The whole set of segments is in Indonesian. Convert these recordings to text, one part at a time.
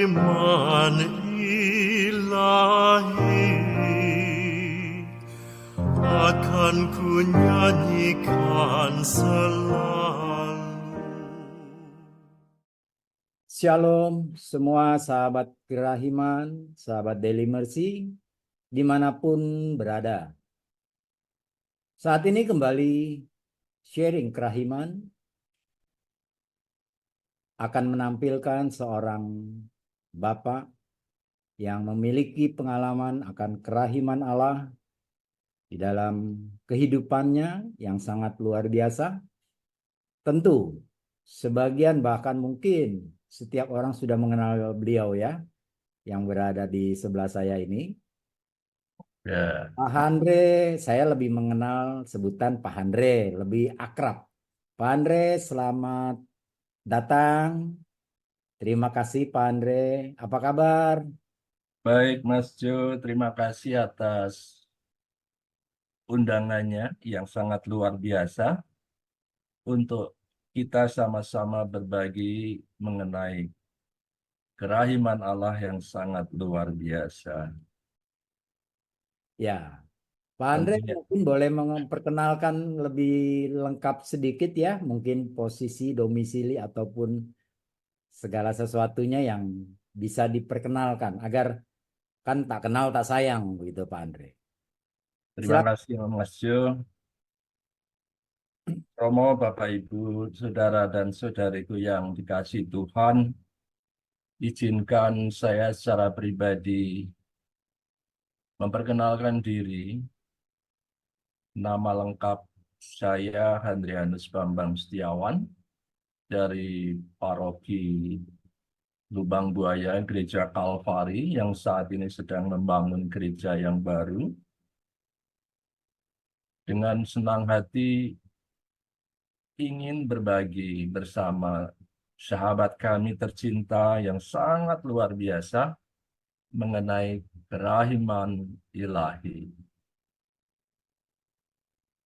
kerahiman ilahi akan ku nyanyikan selalu. Shalom semua sahabat kerahiman, sahabat Daily Mercy, dimanapun berada. Saat ini kembali sharing kerahiman akan menampilkan seorang bapak yang memiliki pengalaman akan kerahiman Allah di dalam kehidupannya yang sangat luar biasa. Tentu, sebagian bahkan mungkin setiap orang sudah mengenal beliau ya, yang berada di sebelah saya ini. Ya, Pak Andre, saya lebih mengenal sebutan Pak Andre, lebih akrab. Pak Andre, selamat datang. Terima kasih Pak Andre. Apa kabar? baik Mas Jo, terima kasih atas undangannya yang sangat luar biasa untuk kita sama-sama berbagi mengenai kerahiman Allah yang sangat luar biasa. Ya, Pak Andre Tentunya, mungkin boleh memperkenalkan lebih lengkap sedikit ya, mungkin posisi, domisili ataupun segala sesuatunya yang bisa diperkenalkan agar kan tak kenal tak sayang begitu Pak Andre. terima Silakan. kasih Mas Jo. Romo, Bapak Ibu, Saudara dan Saudariku yang dikasihi Tuhan, izinkan saya secara pribadi memperkenalkan diri. Nama lengkap saya Handrianus Bambang Setiawan dari Paroki Lubang Buaya Gereja Kalvari yang saat ini sedang membangun gereja yang baru. Dengan senang hati ingin berbagi bersama sahabat kami tercinta yang sangat luar biasa mengenai kerahiman ilahi.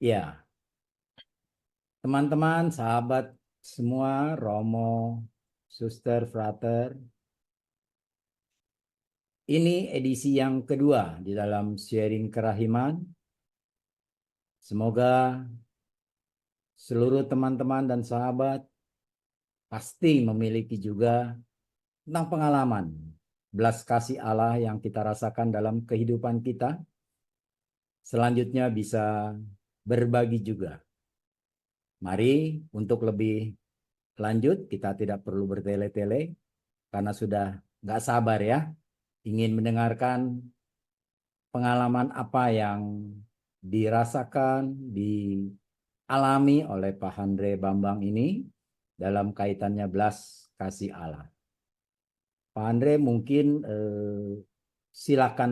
Ya, teman-teman, sahabat semua, Romo, Suster, Frater, ini edisi yang kedua di dalam sharing kerahiman. Semoga seluruh teman-teman dan sahabat pasti memiliki juga tentang pengalaman belas kasih Allah yang kita rasakan dalam kehidupan kita. Selanjutnya bisa berbagi juga. Mari untuk lebih lanjut, kita tidak perlu bertele-tele karena sudah nggak sabar ya, ingin mendengarkan pengalaman apa yang dirasakan, dialami oleh Pak Andre Bambang ini dalam kaitannya belas kasih Allah. Pak Andre mungkin silakan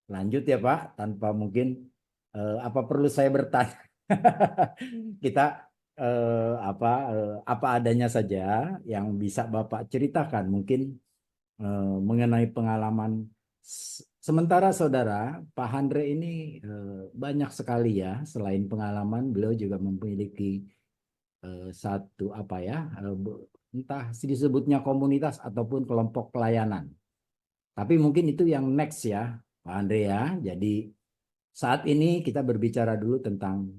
lanjut ya Pak, tanpa mungkin apa perlu saya bertanya? Kita apa adanya saja yang bisa Bapak ceritakan mungkin mengenai pengalaman. Sementara saudara Pak Andre ini banyak sekali ya, selain pengalaman beliau juga memiliki satu apa ya, entah disebutnya komunitas ataupun kelompok pelayanan. Tapi mungkin itu yang next ya Pak Andre ya. Jadi saat ini kita berbicara dulu tentang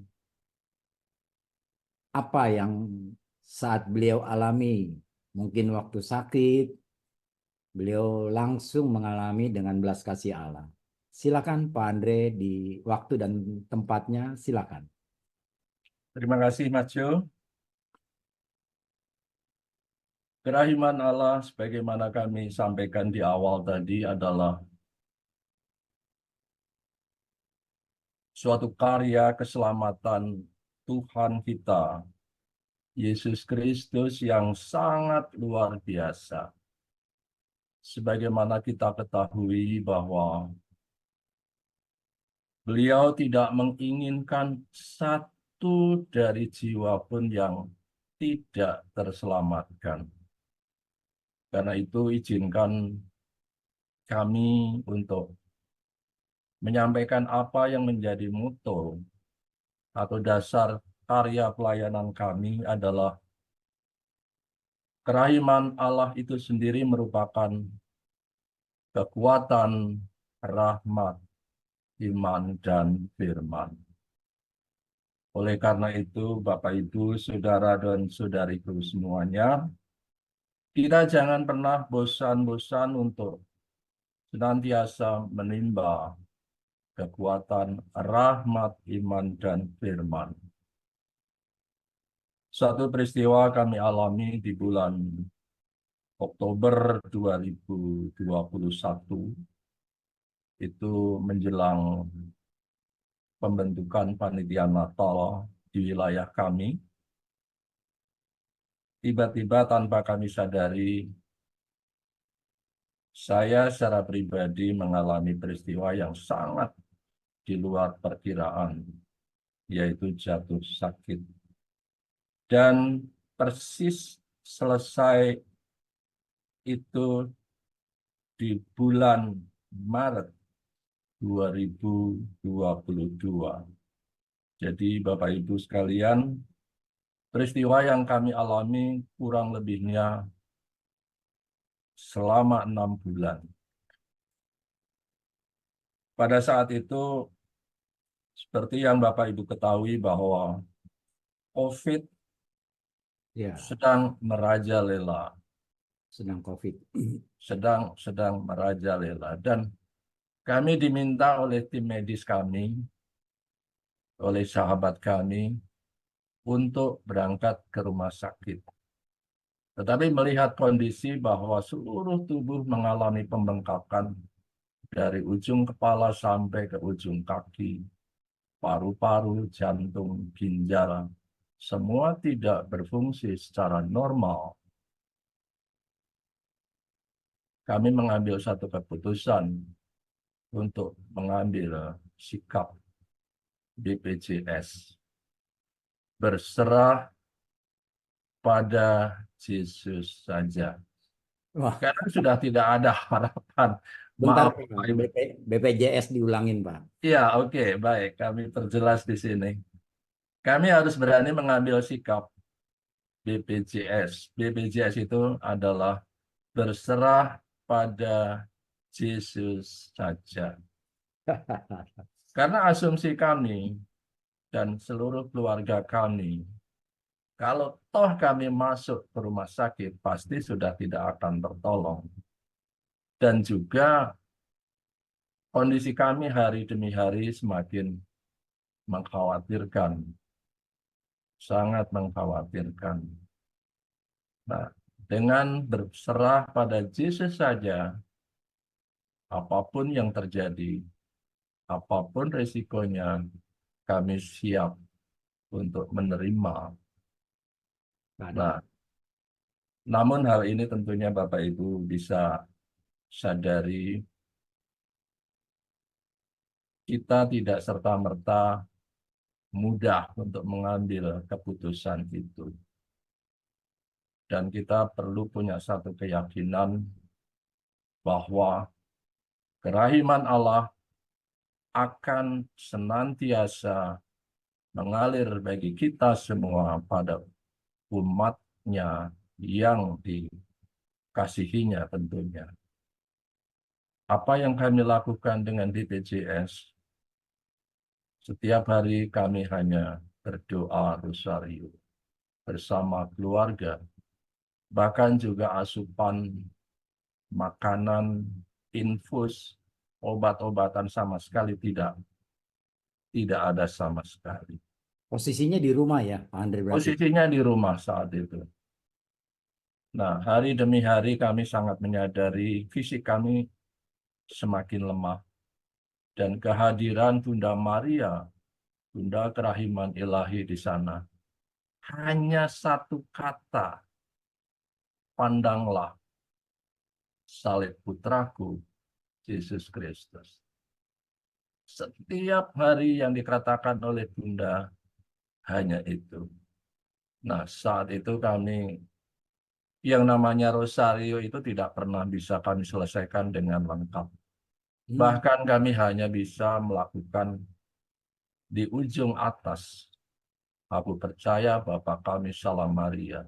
apa yang saat beliau alami, mungkin waktu sakit, beliau langsung mengalami dengan belas kasih Allah. Silakan Pak Andre di waktu dan tempatnya, silakan. Terima kasih Mas Jo. Kerahiman Allah sebagaimana kami sampaikan di awal tadi adalah suatu karya keselamatan Tuhan kita, Yesus Kristus yang sangat luar biasa. Sebagaimana kita ketahui bahwa beliau tidak menginginkan satu dari jiwa pun yang tidak terselamatkan. Karena itu izinkan kami untuk menyampaikan apa yang menjadi moto atau dasar karya pelayanan kami adalah kerahiman Allah itu sendiri merupakan kekuatan, rahmat, iman, dan firman. Oleh karena itu, Bapak, Ibu, Saudara, dan Saudariku semuanya, kita jangan pernah bosan-bosan untuk senantiasa menimba kekuatan, rahmat, iman, dan firman. Suatu peristiwa kami alami di bulan Oktober 2021, itu menjelang pembentukan panitia Natal di wilayah kami. Tiba-tiba tanpa kami sadari, saya secara pribadi mengalami peristiwa yang sangat di luar perkiraan, yaitu jatuh sakit. Dan persis selesai itu di bulan Maret 2022. Jadi Bapak Ibu sekalian, peristiwa yang kami alami kurang lebihnya selama 6 bulan. Pada saat itu, seperti yang Bapak Ibu ketahui bahwa COVID Ya, sedang merajalela, sedang COVID. sedang merajalela, dan kami diminta oleh tim medis kami, oleh sahabat kami, untuk berangkat ke rumah sakit. Tetapi melihat kondisi bahwa seluruh tubuh mengalami pembengkakan dari ujung kepala sampai ke ujung kaki, paru-paru, jantung, ginjal, semua tidak berfungsi secara normal. Kami mengambil satu keputusan untuk mengambil sikap BPJS. Berserah pada Yesus saja. Wah, Karena sudah tidak ada harapan. bentar Maaf, Pak. Pak Ibu. BPJS diulangin, Pak. Ya, oke, baik. Kami perjelas di sini. Kami harus berani mengambil sikap BPJS. BPJS itu adalah berserah pada Yesus saja. Karena asumsi kami dan seluruh keluarga kami, kalau toh kami masuk ke rumah sakit, pasti sudah tidak akan tertolong. Dan juga kondisi kami hari demi hari semakin mengkhawatirkan, sangat mengkhawatirkan. Nah, dengan berserah pada Yesus saja, apapun yang terjadi, apapun resikonya, kami siap untuk menerima. Nah, namun hal ini tentunya Bapak Ibu bisa sadari, kita tidak serta-merta mudah untuk mengambil keputusan itu. Dan kita perlu punya satu keyakinan bahwa kerahiman Allah akan senantiasa mengalir bagi kita semua pada umatnya yang dikasihinya tentunya. Apa yang kami lakukan dengan BPJS? Setiap hari kami hanya berdoa rosario bersama keluarga. Bahkan juga asupan makanan, infus, obat-obatan sama sekali tidak ada sama sekali. Posisinya di rumah ya, Pak Andre berarti. Posisinya di rumah saat itu. Nah, hari demi hari kami sangat menyadari fisik kami semakin lemah. Dan kehadiran Bunda Maria, Bunda Kerahiman Ilahi di sana, hanya satu kata, pandanglah salib putraku, Yesus Kristus. Setiap hari yang dikatakan oleh Bunda, hanya itu. Nah, saat itu kami, yang namanya rosario itu tidak pernah bisa kami selesaikan dengan lengkap. Bahkan kami hanya bisa melakukan di ujung atas. Aku percaya Bapa kami Salam Maria.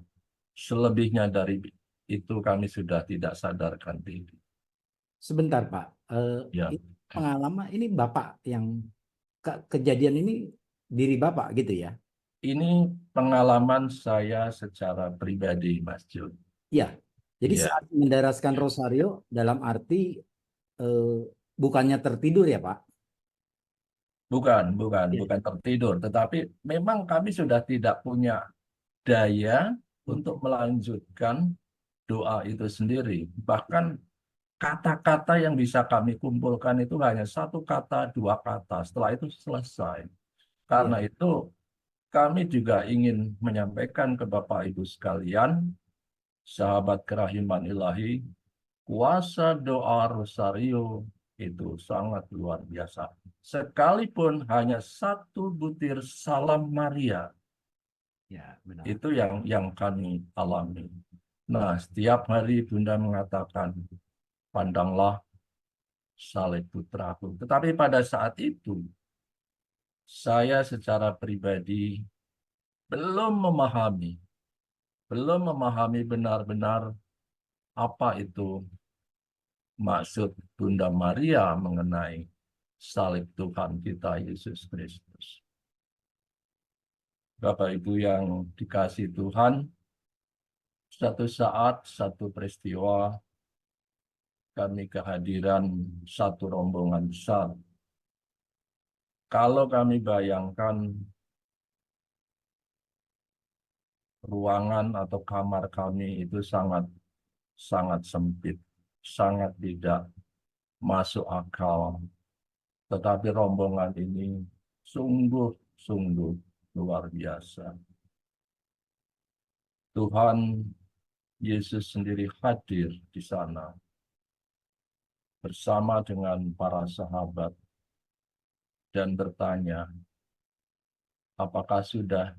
Selebihnya dari itu kami sudah tidak sadarkan diri. Sebentar Pak, Ya, ini pengalaman ini Bapak yang kejadian ini diri Bapak gitu ya? ini pengalaman saya secara pribadi, Mas Jun. Iya. Jadi Iya, saat mendaraskan Rosario dalam arti eh, bukannya tertidur ya Pak? Iya. bukan tertidur, tetapi memang kami sudah tidak punya daya untuk melanjutkan doa itu sendiri. Bahkan kata-kata yang bisa kami kumpulkan itu hanya satu kata, dua kata. Setelah itu selesai. Iya. Karena itu kami juga ingin menyampaikan ke Bapak Ibu sekalian, sahabat kerahiman ilahi, kuasa doa Rosario itu sangat luar biasa. Sekalipun hanya satu butir salam Maria, Ya, benar. itu yang kami alami. Nah, setiap hari Bunda mengatakan, pandanglah salib putraku. Tetapi pada saat itu, saya secara pribadi belum memahami benar-benar apa itu maksud Bunda Maria mengenai salib Tuhan kita Yesus Kristus. Bapak Ibu yang dikasihi Tuhan, satu saat, satu peristiwa, kami kehadiran satu rombongan besar. Kalau kami bayangkan ruangan atau kamar kami itu sangat sangat sempit, sangat tidak masuk akal. Tetapi rombongan ini sungguh-sungguh luar biasa. Tuhan Yesus sendiri hadir di sana bersama dengan para sahabat dan bertanya, apakah sudah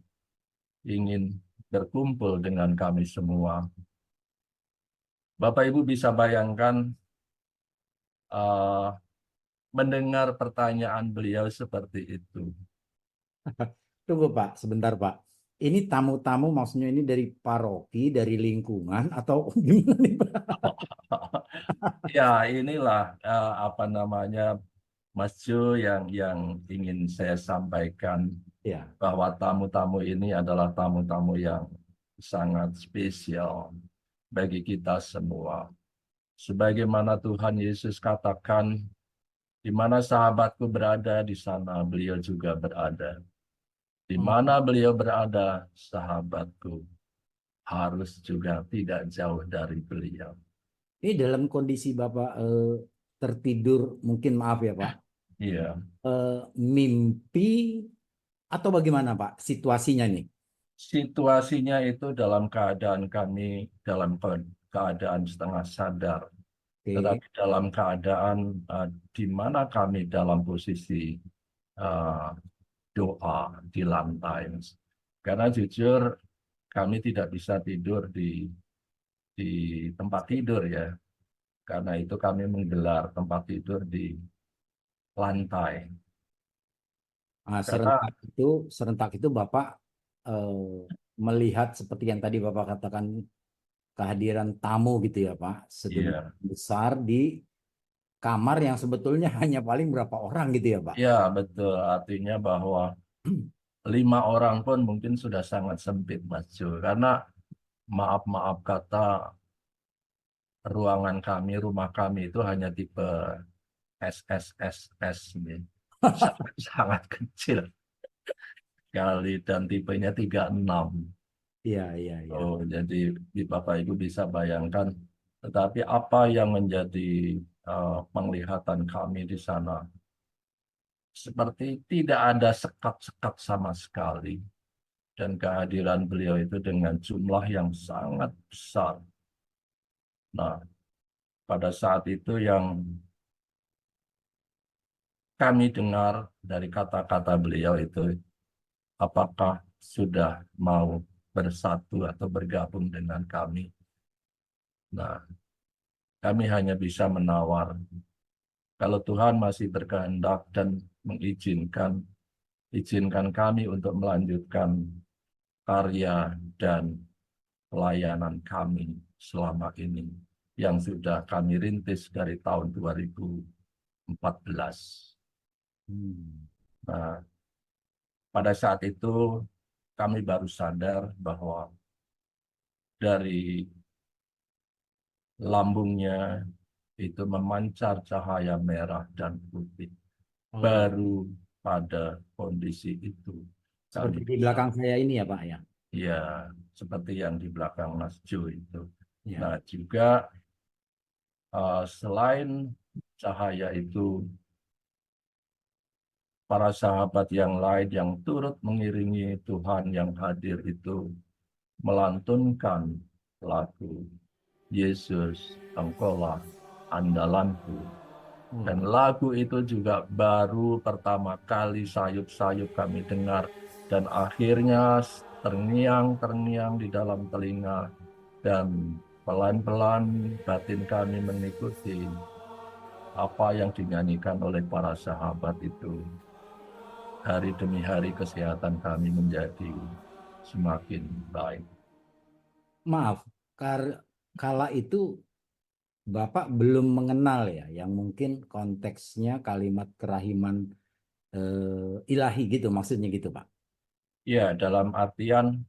ingin berkumpul dengan kami semua? Bapak Ibu bisa bayangkan uh, mendengar pertanyaan beliau seperti itu. Tunggu Pak, sebentar Pak. Ini tamu-tamu maksudnya ini dari paroki, dari lingkungan atau gimana nih Pak? Ya, inilah apa namanya, Mas Jo, yang ingin saya sampaikan, Ya. bahwa tamu-tamu ini adalah tamu-tamu yang sangat spesial bagi kita semua. Sebagaimana Tuhan Yesus katakan, di mana sahabatku berada, di sana beliau juga berada. Di Oh, mana beliau berada, sahabatku harus juga tidak jauh dari beliau. ini dalam kondisi Bapak tertidur, mungkin maaf ya Pak, Iya, mimpi atau bagaimana Pak situasinya nih? situasinya itu dalam keadaan kami dalam keadaan setengah sadar, Oke. tetapi dalam keadaan di mana kami dalam posisi uh, doa di lantai. Karena jujur kami tidak bisa tidur di tempat tidur ya, karena itu kami menggelar tempat tidur di lantai. Nah, Karena serentak itu Bapak eh, melihat seperti yang tadi Bapak katakan kehadiran tamu gitu ya Pak, sedemikian iya, besar di kamar yang sebetulnya hanya paling berapa orang gitu ya Pak. ya betul, artinya bahwa 5 orang pun mungkin sudah sangat sempit, Mas Jo. Karena maaf kata, ruangan kami, rumah kami itu hanya tipe SSSS nih. Sangat, sangat kecil kali dan tipenya 36. Iya, iya, iya. Oh, jadi Bapak Ibu bisa bayangkan. Tetapi apa yang menjadi penglihatan kami di sana? Seperti tidak ada sekat-sekat sama sekali. Dan kehadiran beliau itu dengan jumlah yang sangat besar. Nah, pada saat itu yang kami dengar dari kata-kata beliau itu, apakah sudah mau bersatu atau bergabung dengan kami? Nah, kami hanya bisa menawar. Kalau Tuhan masih berkehendak dan mengizinkan, izinkan kami untuk melanjutkan karya dan pelayanan kami selama ini yang sudah kami rintis dari tahun 2014. Nah, pada saat itu kami baru sadar bahwa dari lambungnya itu memancar cahaya merah dan putih. Oh, Baru pada kondisi itu seperti kami di bisa, belakang saya ini ya Pak ya. ya, seperti yang di belakang Mas Jo itu. Ya. Nah, juga selain cahaya itu, para sahabat yang lain yang turut mengiringi Tuhan yang hadir itu melantunkan lagu Yesus, Engkaulah andalanku. Dan lagu itu juga baru pertama kali sayup-sayup kami dengar. Dan akhirnya terngiang-terngiang di dalam telinga. Dan pelan-pelan batin kami mengikuti apa yang dinyanyikan oleh para sahabat itu. Hari demi hari kesehatan kami menjadi semakin baik. Maaf, kala itu Bapak belum mengenal ya, yang mungkin konteksnya kalimat kerahiman ilahi gitu, maksudnya gitu Pak. Ya, dalam artian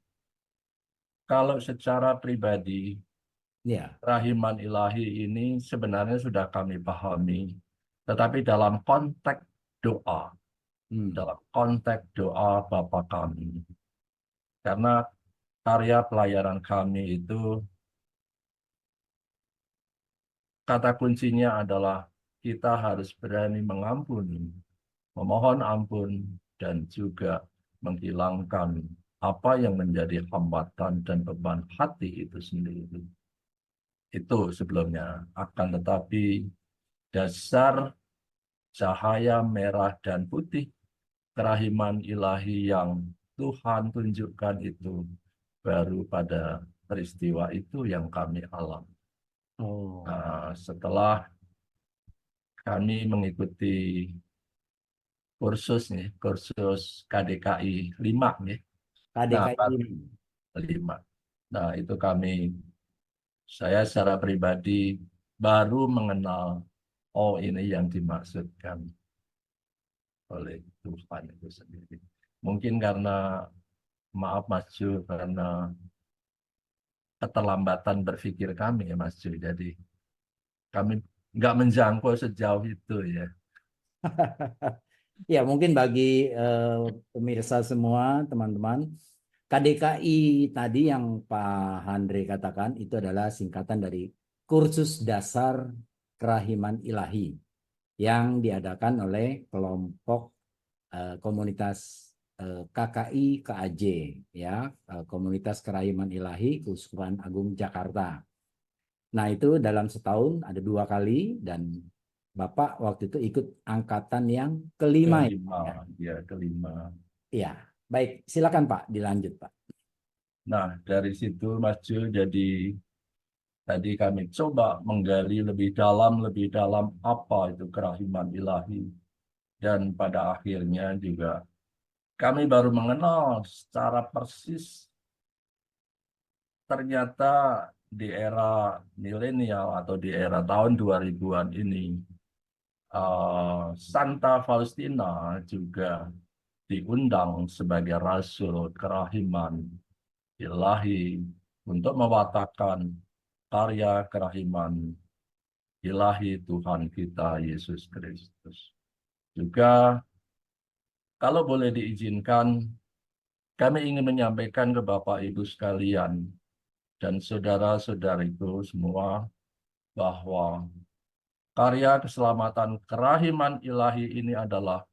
kalau secara pribadi Ya. rahiman ilahi ini sebenarnya sudah kami pahami, tetapi dalam konteks doa, dalam konteks doa Bapa kami, karena karya pelayanan kami itu kata kuncinya adalah kita harus berani mengampuni, memohon ampun, dan juga menghilangkan apa yang menjadi hambatan dan beban hati itu sendiri. Itu sebelumnya. Akan tetapi dasar cahaya merah dan putih kerahiman ilahi yang Tuhan tunjukkan itu baru pada peristiwa itu yang kami alami. Oh. Nah, setelah kami mengikuti kursus KDKI 5 nih. Nah, KDKI. 5. Nah, itu saya secara pribadi baru mengenal, oh ini yang dimaksudkan oleh Tuhan itu sendiri. Mungkin karena, maaf Mas Ju, karena keterlambatan berpikir kami ya Mas Ju. Jadi kami nggak menjangkau sejauh itu ya. Ya, mungkin bagi pemirsa semua, teman-teman, KDKI tadi yang Pak Andre katakan itu adalah singkatan dari Kursus Dasar Kerahiman Ilahi yang diadakan oleh kelompok komunitas KKI KAJ, ya, Komunitas Kerahiman Ilahi Keuskupan Agung Jakarta. Nah, itu dalam setahun ada 2 kali dan Bapak waktu itu ikut angkatan yang kelima ya. Kelima. Iya, baik, silakan Pak, dilanjut Pak. Nah, dari situ Mas Jo, jadi tadi kami coba menggali lebih dalam apa itu kerahiman ilahi. Dan pada akhirnya juga kami baru mengenal secara persis ternyata di era milenial atau di era tahun 2000-an ini, Santa Faustina juga diundang sebagai rasul kerahiman ilahi untuk mewatakkan karya kerahiman ilahi Tuhan kita Yesus Kristus. Juga kalau boleh diizinkan, kami ingin menyampaikan ke Bapak Ibu sekalian dan saudara-saudariku semua bahwa karya keselamatan kerahiman ilahi ini adalah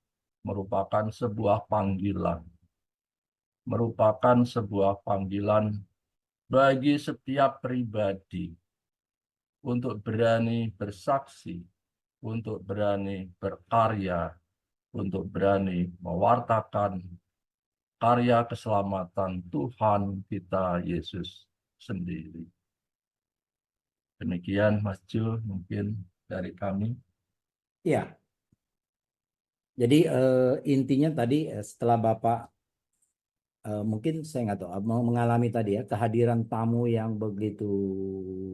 merupakan sebuah panggilan. Merupakan sebuah panggilan bagi setiap pribadi untuk berani bersaksi, untuk berani berkarya, untuk berani mewartakan karya keselamatan Tuhan kita Yesus sendiri. Demikian Mas Jo, mungkin dari kami. Iya. Jadi intinya tadi setelah Bapak mungkin saya nggak tahu mengalami tadi ya kehadiran tamu yang begitu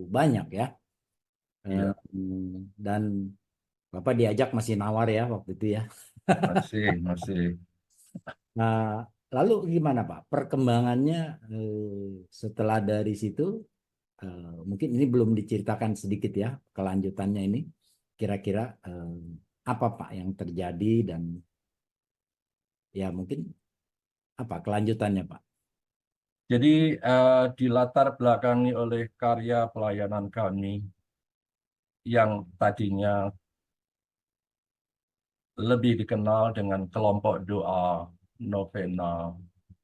banyak ya. Iya, Dan Bapak diajak masih nawar ya waktu itu ya. masih. Nah, lalu gimana Pak? Perkembangannya setelah dari situ, mungkin ini belum diceritakan sedikit ya kelanjutannya ini. Kira-kira apa Pak yang terjadi dan ya mungkin apa kelanjutannya Pak? Jadi dilatar belakangi oleh karya pelayanan kami yang tadinya lebih dikenal dengan kelompok doa novena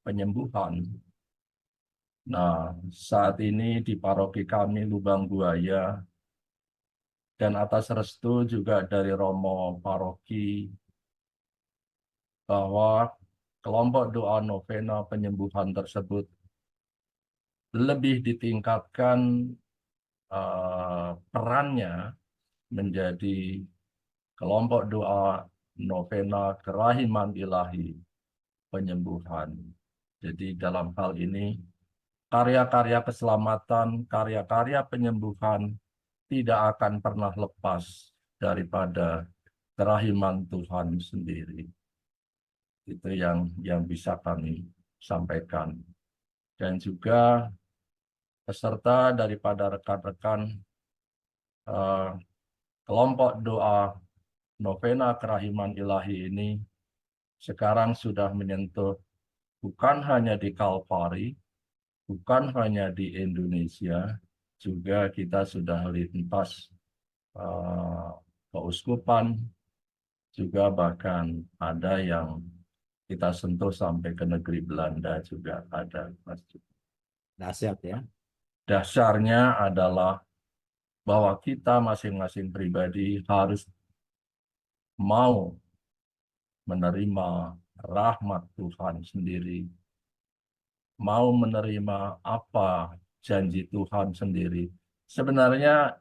penyembuhan. Nah, saat ini di paroki kami Lubang Buaya dan atas restu juga dari Romo Paroki bahwa kelompok doa novena penyembuhan tersebut lebih ditingkatkan perannya menjadi kelompok doa novena kerahiman ilahi penyembuhan. Jadi dalam hal ini karya-karya keselamatan, karya-karya penyembuhan tidak akan pernah lepas daripada kerahiman Tuhan sendiri. Itu yang bisa kami sampaikan. Dan juga peserta daripada rekan-rekan eh, kelompok doa novena kerahiman ilahi ini sekarang sudah menyentuh bukan hanya di Kalvari, bukan hanya di Indonesia, juga kita sudah lintas keuskupan, juga bahkan ada yang kita sentuh sampai ke negeri Belanda juga ada, Mas. Dahsyat ya. Dasarnya adalah bahwa kita masing-masing pribadi harus mau menerima rahmat Tuhan sendiri, mau menerima apa janji Tuhan sendiri. Sebenarnya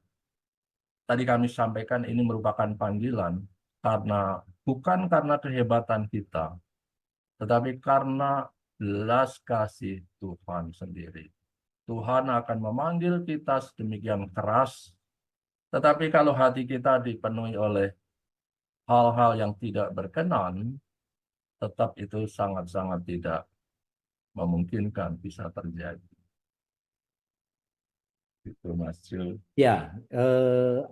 tadi kami sampaikan ini merupakan panggilan karena bukan karena kehebatan kita, tetapi karena belas kasih Tuhan sendiri. Tuhan akan memanggil kita sedemikian keras, tetapi kalau hati kita dipenuhi oleh hal-hal yang tidak berkenan, tetap itu sangat-sangat tidak memungkinkan bisa terjadi. Itu Mas Jul. Ya,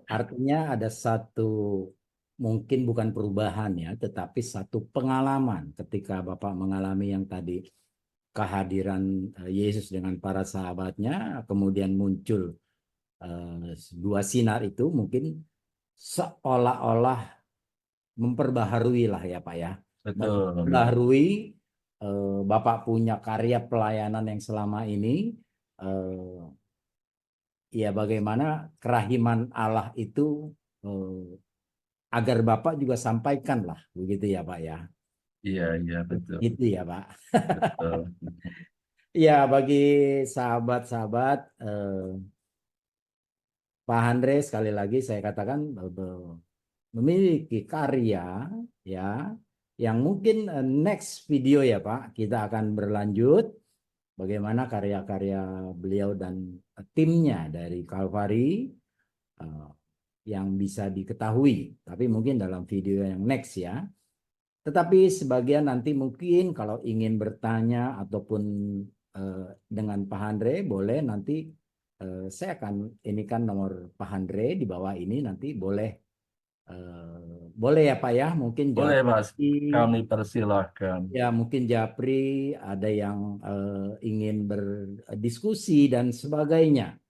artinya ada satu mungkin bukan perubahan ya, tetapi satu pengalaman ketika Bapak mengalami yang tadi kehadiran Yesus dengan para sahabatnya, kemudian muncul dua sinar itu mungkin seolah-olah memperbaharui lah ya Pak ya, Betul. memperbaharui Bapak punya karya pelayanan yang selama ini. Ya bagaimana kerahiman Allah itu agar Bapak juga sampaikan lah begitu ya Pak ya. Iya, betul. Gitu ya Pak. Betul. Ya bagi sahabat-sahabat Pak Andre sekali lagi saya katakan memiliki karya ya yang mungkin next video ya Pak kita akan berlanjut bagaimana karya-karya beliau dan timnya dari Kalvari yang bisa diketahui. Tapi mungkin dalam video yang next ya. Tetapi sebagian nanti mungkin kalau ingin bertanya ataupun dengan Pak Andre boleh nanti saya akan ini kan nomor Pak Andre di bawah ini nanti boleh boleh ya Pak ya mungkin Boleh Mas, Japri kami persilahkan. ya mungkin Japri ada yang ingin berdiskusi dan sebagainya.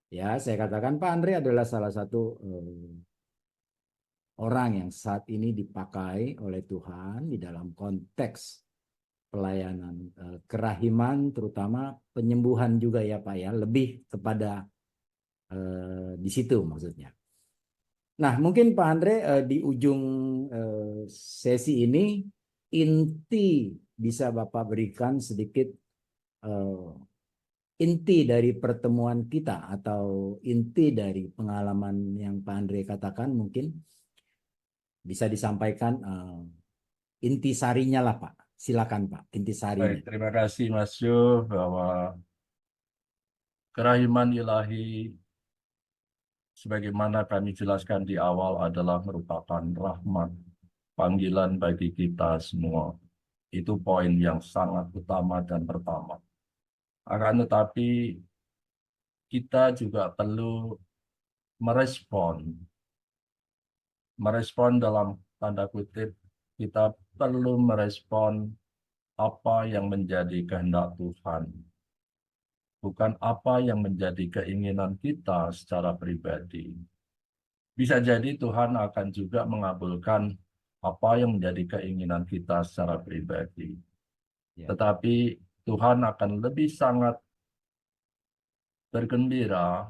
Ya, saya katakan Pak Andre adalah salah satu orang yang saat ini dipakai oleh Tuhan di dalam konteks pelayanan kerahiman, terutama penyembuhan juga ya Pak ya, lebih kepada di situ maksudnya. Nah, mungkin Pak Andre di ujung sesi ini inti bisa Bapak berikan sedikit inti dari pertemuan kita atau inti dari pengalaman yang Pak Andre katakan mungkin bisa disampaikan inti sarinya lah Pak. Silakan Pak, intisarinya. Baik, terima kasih Mas Jo bahwa kerahiman ilahi sebagaimana kami jelaskan di awal adalah merupakan rahmat, panggilan bagi kita semua. Itu poin yang sangat utama dan pertama. Akan tetapi kita juga perlu merespon dalam tanda kutip, kita perlu merespon apa yang menjadi kehendak Tuhan, bukan apa yang menjadi keinginan kita secara pribadi. Bisa jadi Tuhan akan juga mengabulkan apa yang menjadi keinginan kita secara pribadi. Ya. Tetapi Tuhan akan lebih sangat bergembira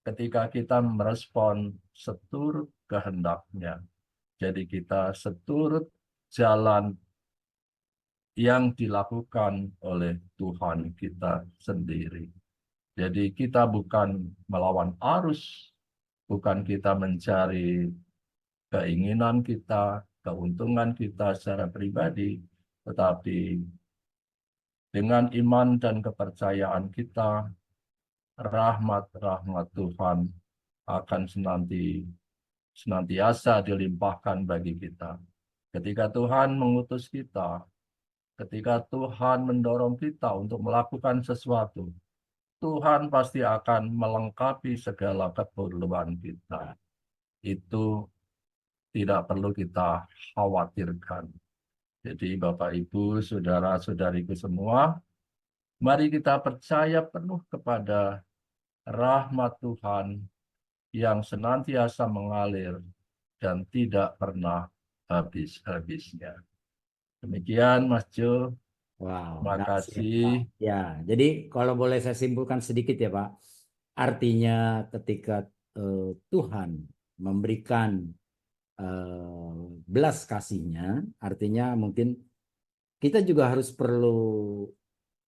ketika kita merespon seturut kehendaknya. Jadi kita seturut jalan yang dilakukan oleh Tuhan kita sendiri. Jadi kita bukan melawan arus, bukan kita mencari keinginan kita, keuntungan kita secara pribadi, tetapi dengan iman dan kepercayaan kita, rahmat-rahmat Tuhan akan senantiasa dilimpahkan bagi kita. Ketika Tuhan mengutus kita, ketika Tuhan mendorong kita untuk melakukan sesuatu, Tuhan pasti akan melengkapi segala keperluan kita. Itu tidak perlu kita khawatirkan. Jadi Bapak, Ibu, Saudara-saudariku semua, mari kita percaya penuh kepada rahmat Tuhan yang senantiasa mengalir dan tidak pernah habis-habisnya. Demikian Mas Jo. Wow, Terima that's it, kasih. Pak. Ya, jadi kalau boleh saya simpulkan sedikit ya Pak, artinya ketika Tuhan memberikan belas kasihnya, artinya mungkin kita juga harus perlu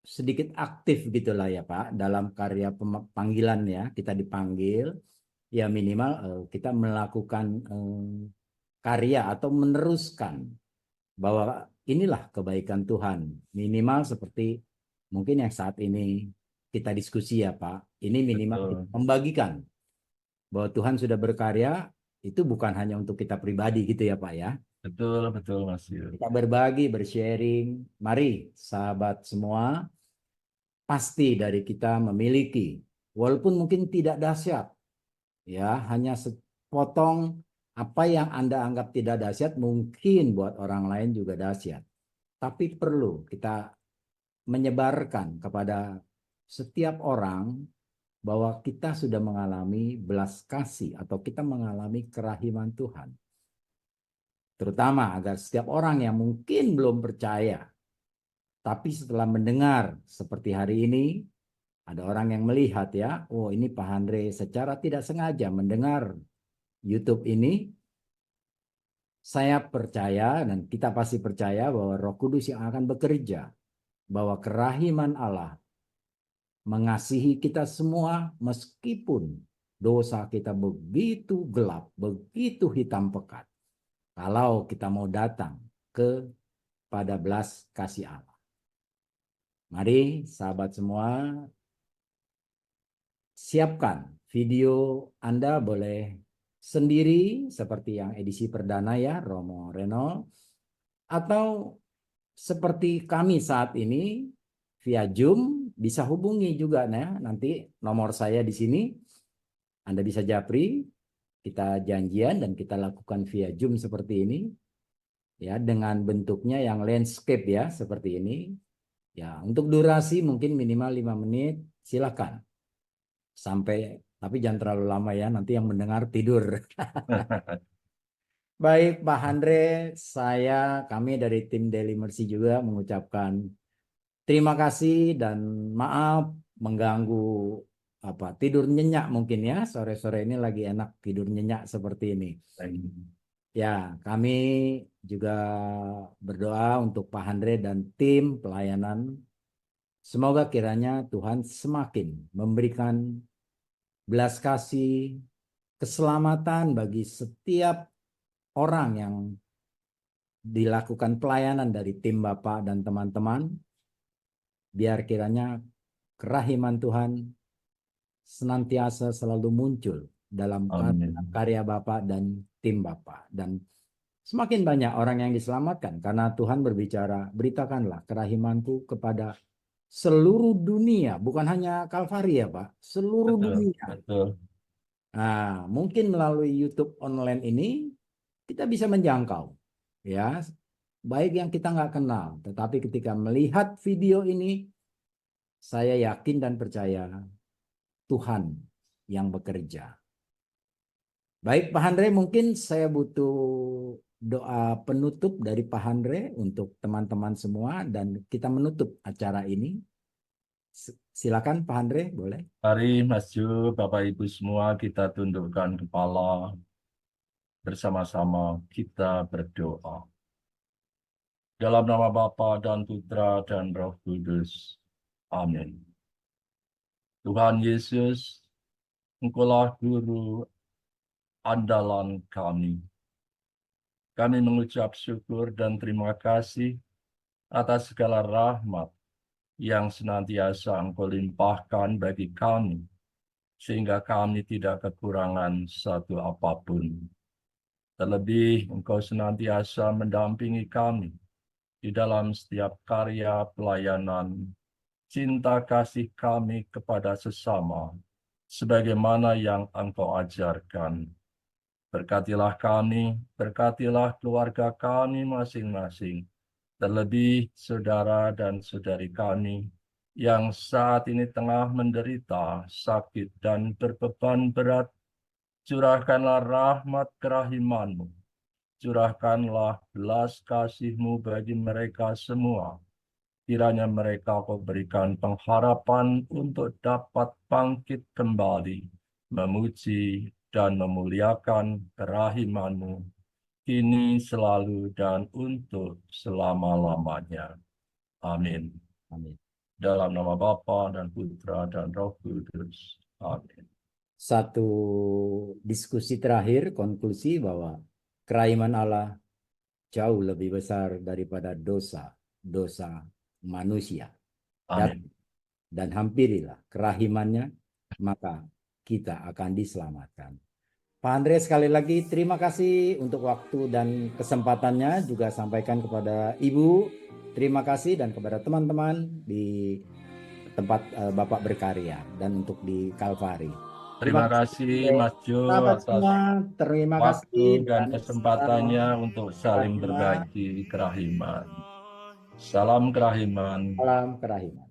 sedikit aktif gitulah ya Pak dalam karya panggilan ya, kita dipanggil ya minimal kita melakukan karya atau meneruskan bahwa inilah kebaikan Tuhan, minimal seperti mungkin yang saat ini kita diskusi ya Pak, ini minimal kita Betul, membagikan bahwa Tuhan sudah berkarya, itu bukan hanya untuk kita pribadi gitu ya Pak ya. betul, betul Mas Jo. Kita berbagi, bersharing. Mari sahabat semua, pasti dari kita memiliki, walaupun mungkin tidak dahsyat, ya hanya sepotong apa yang Anda anggap tidak dahsyat mungkin buat orang lain juga dahsyat. Tapi perlu kita menyebarkan kepada setiap orang bahwa kita sudah mengalami belas kasih atau kita mengalami kerahiman Tuhan. Terutama agar setiap orang yang mungkin belum percaya, tapi setelah mendengar seperti hari ini, ada orang yang melihat ya, oh ini Pak Andre secara tidak sengaja mendengar YouTube ini, saya percaya dan kita pasti percaya bahwa Roh Kudus yang akan bekerja, bahwa kerahiman Allah mengasihi kita semua meskipun dosa kita begitu gelap, begitu hitam pekat. Kalau kita mau datang kepada belas kasih Allah. Mari sahabat semua, siapkan video Anda boleh sendiri seperti yang edisi perdana ya, Romo Reno, atau seperti kami saat ini via Zoom, bisa hubungi juga nah, nanti nomor saya di sini. Anda bisa japri, kita janjian dan kita lakukan via Zoom seperti ini. Ya, dengan bentuknya yang landscape ya, seperti ini. Ya, untuk durasi mungkin minimal 5 menit, silakan. Tapi jangan terlalu lama ya, nanti yang mendengar tidur. Baik Pak Andre, kami dari tim Daily Mercy juga mengucapkan terima kasih dan maaf mengganggu tidur nyenyak mungkin ya, sore-sore ini lagi enak tidur nyenyak seperti ini. Ya, kami juga berdoa untuk Pak Andre dan tim pelayanan. Semoga kiranya Tuhan semakin memberikan belas kasih, keselamatan bagi setiap orang yang dilakukan pelayanan dari tim Bapak dan teman-teman, biar kiranya kerahiman Tuhan senantiasa selalu muncul dalam Amin. karya Bapak dan tim Bapak. Dan semakin banyak orang yang diselamatkan karena Tuhan berbicara, beritakanlah kerahimanku kepada seluruh dunia, bukan hanya Kalvari ya Pak, seluruh Betul, dunia. betul. Nah, mungkin melalui YouTube online ini kita bisa menjangkau, ya, baik yang kita nggak kenal, tetapi ketika melihat video ini, saya yakin dan percaya Tuhan yang bekerja. Baik Pak Andre, mungkin saya butuh doa penutup dari Pak Andre untuk teman-teman semua dan kita menutup acara ini. Silakan Pak Andre, boleh. Mari maju Bapak Ibu semua, kita tundukkan kepala bersama-sama, kita berdoa. Dalam nama Bapa dan Putra dan Roh Kudus. Amin. Tuhan Yesus, Engkaulah Guru andalan kami. Kami mengucap syukur dan terima kasih atas segala rahmat yang senantiasa Engkau limpahkan bagi kami, sehingga kami tidak kekurangan satu apapun. Terlebih, Engkau senantiasa mendampingi kami di dalam setiap karya pelayanan, cinta kasih kami kepada sesama, sebagaimana yang Engkau ajarkan. Berkatilah kami, berkatilah keluarga kami masing-masing, terlebih saudara dan saudari kami yang saat ini tengah menderita sakit dan berbeban berat. Curahkanlah rahmat kerahiman-Mu, curahkanlah belas kasih-Mu bagi mereka semua. Kiranya mereka Kau berikan pengharapan untuk dapat bangkit kembali, memuji dan memuliakan kerahiman-Mu, kini, selalu, dan untuk selama-lamanya. Amin. Amin. Dalam nama Bapa dan Putra dan Roh Kudus. Amin. Satu diskusi terakhir, konklusi bahwa kerahiman Allah jauh lebih besar daripada dosa manusia. Amin. Dan hampirilah kerahimannya, maka kita akan diselamatkan. Pak Andre, sekali lagi terima kasih untuk waktu dan kesempatannya, juga sampaikan kepada Ibu, terima kasih, dan kepada teman-teman di tempat Bapak berkarya dan untuk di Kalvari. Terima kasih Mas Jo atas Terima waktu kasih dan kesempatannya untuk saling berbagi kerahiman. Salam kerahiman. Salam kerahiman.